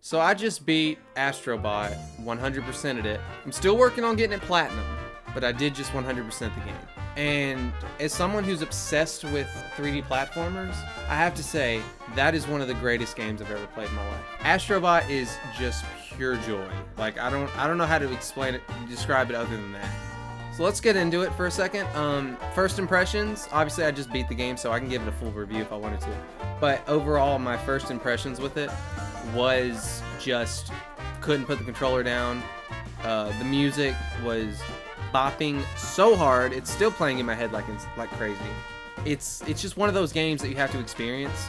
So I just beat Astro Bot, 100%ed it. I'm still working on getting it platinum, but I did just 100% the game. And as someone who's obsessed with 3D platformers, I have to say that is one of the greatest games I've ever played in my life. Astro Bot is just pure joy. Like I don't know how to describe it other than that. So let's get into it for a second. First impressions, obviously I just beat the game, so I can give it a full review if I wanted to. But overall, my first impressions with it was just couldn't put the controller down. The music was bopping so hard, it's still playing in my head like crazy. It's just one of those games that you have to experience.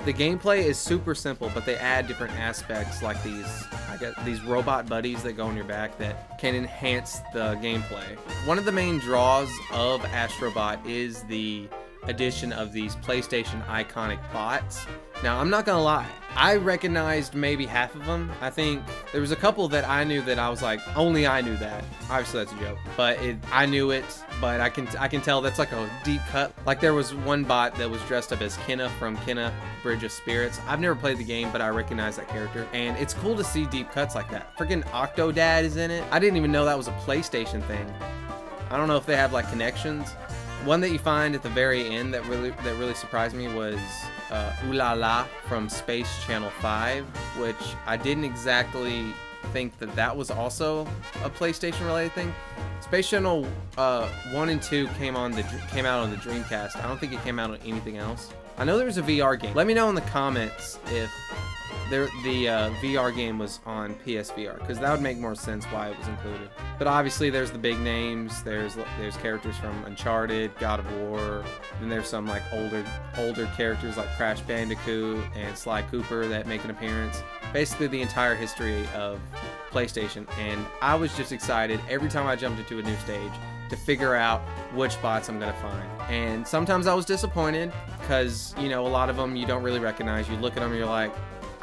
The gameplay is super simple, but they add different aspects like these robot buddies that go on your back that can enhance the gameplay. One of the main draws of Astro Bot is the addition of these PlayStation iconic bots. Now, I'm not gonna lie, I recognized maybe half of them. I think there was a couple that I knew that I was like, only I knew that. Obviously that's a joke, but I knew it, but I can tell that's like a deep cut. Like there was one bot that was dressed up as Kenna from Kenna Bridge of Spirits. I've never played the game, but I recognize that character, and it's cool to see deep cuts like that. Freaking Octodad is in it. I didn't even know that was a PlayStation thing. I don't know if they have like connections. One that you find at the very end that really surprised me was Ooh La La from Space Channel 5, which I didn't exactly think that was also a PlayStation related thing. Space Channel 1 and 2 came out on the Dreamcast. I don't think it came out on anything else. I know there was a VR game. Let me know in the comments if the VR game was on PSVR, because that would make more sense why it was included. But obviously there's the big names. There's characters from Uncharted, God of War, then there's some like older characters like Crash Bandicoot and Sly Cooper that make an appearance. Basically the entire history of PlayStation, and I was just excited every time I jumped into a new stage to figure out which bots I'm gonna find. And sometimes I was disappointed because, you know, a lot of them you don't really recognize. You look at them and you're like,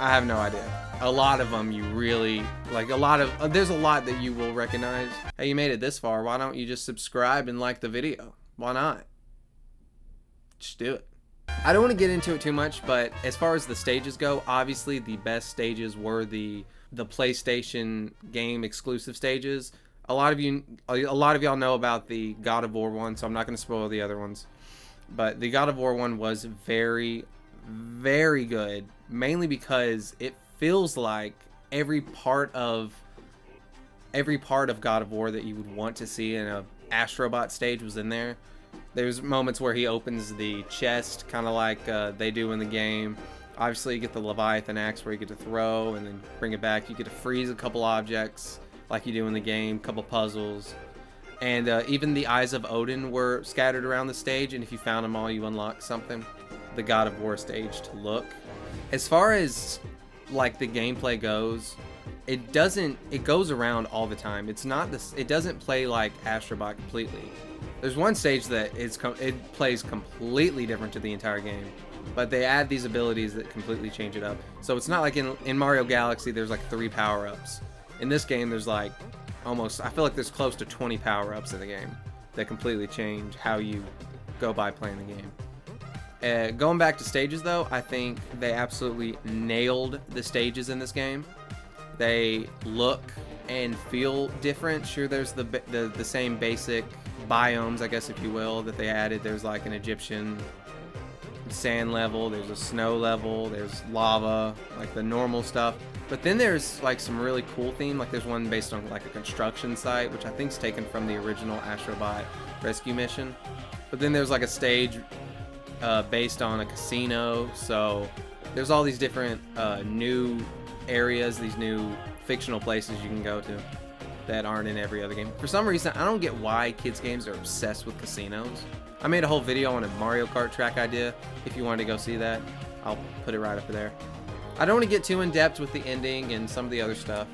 I have no idea. A lot of them you really, like there's a lot that you will recognize. Hey, you made it this far, why don't you just subscribe and like the video? Why not? Just do it. I don't want to get into it too much, but as far as the stages go, obviously the best stages were the PlayStation game exclusive stages. A lot of y'all know about the God of War one, so I'm not going to spoil the other ones. But the God of War one was very, very good, mainly because it feels like every part of God of War that you would want to see in a Astro Bot stage was in there. There's moments where he opens the chest, kind of like they do in the game. Obviously, you get the Leviathan axe where you get to throw and then bring it back. You get to freeze a couple objects like you do in the game, a couple puzzles. And even the Eyes of Odin were scattered around the stage, and if you found them all, you unlocked something. The God of War stage to look. As far as like the gameplay goes, it goes around all the time. It's not this. It doesn't play like Astro Bot completely. There's one stage that it plays completely different to the entire game, but they add these abilities that completely change it up. So it's not like in Mario Galaxy there's like 3 power-ups. In this game there's like I feel like there's close to 20 power-ups in the game that completely change how you go by playing the game. Going back to stages though, I think they absolutely nailed the stages in this game. They look and feel different. Sure, there's the same basic biomes, I guess if you will, that they added. There's like an Egyptian sand level, there's a snow level, there's lava, like the normal stuff. But then there's like some really cool theme, like there's one based on like a construction site, which I think is taken from the original Astro Bot rescue mission. But then there's like a stage based on a casino. So there's all these different new areas, these new fictional places you can go to that aren't in every other game. For some reason, I don't get why kids games are obsessed with casinos. I made a whole video on a Mario Kart track idea. If you wanted to go see that, I'll put it right up there. I don't want to get too in depth with the ending and some of the other stuff.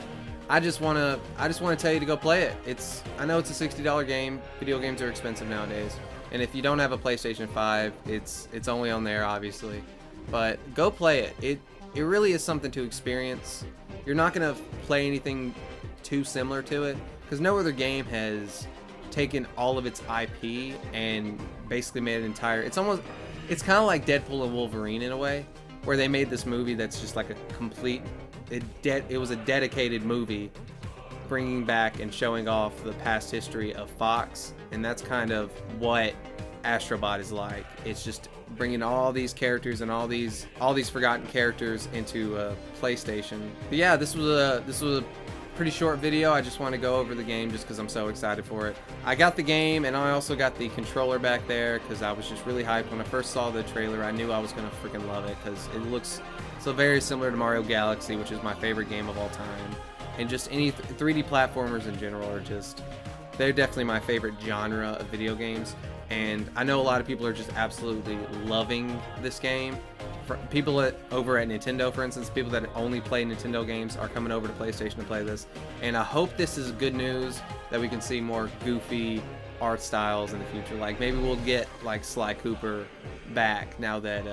I just want to tell you to go play it. I know it's a $60 game. Video games are expensive nowadays. And if you don't have a PlayStation 5, it's only on there obviously. But go play it. It really is something to experience. You're not going to play anything too similar to it, because no other game has taken all of its IP and basically made an entire, it's kind of like Deadpool and Wolverine in a way, where they made this movie that's just like a complete it was a dedicated movie bringing back and showing off the past history of Fox, and that's kind of what Astro Bot is like. It's just bringing all these characters and all these forgotten characters into PlayStation. But yeah, this was a pretty short video. I just want to go over the game just because I'm so excited for it. I got the game, and I also got the controller back there because I was just really hyped when I first saw the trailer. I knew I was gonna freaking love it because it looks so very similar to Mario Galaxy, which is my favorite game of all time. And just any 3D platformers in general are just, they're definitely my favorite genre of video games. And I know a lot of people are just absolutely loving this game. For people over at Nintendo, for instance, people that only play Nintendo games are coming over to PlayStation to play this. And I hope this is good news that we can see more goofy art styles in the future. Like maybe we'll get like Sly Cooper back now that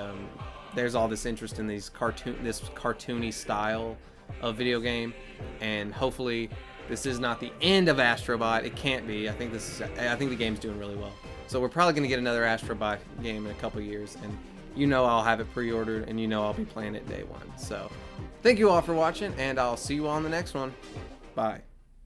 there's all this interest in this cartoony style of video game. And hopefully this is not the end of Astro Bot. It can't be. I think the game's doing really well. So we're probably going to get another Astro Bot game in a couple years, and you know I'll have it pre-ordered, and you know I'll be playing it day one. So thank you all for watching, and I'll see you all in the next one. Bye.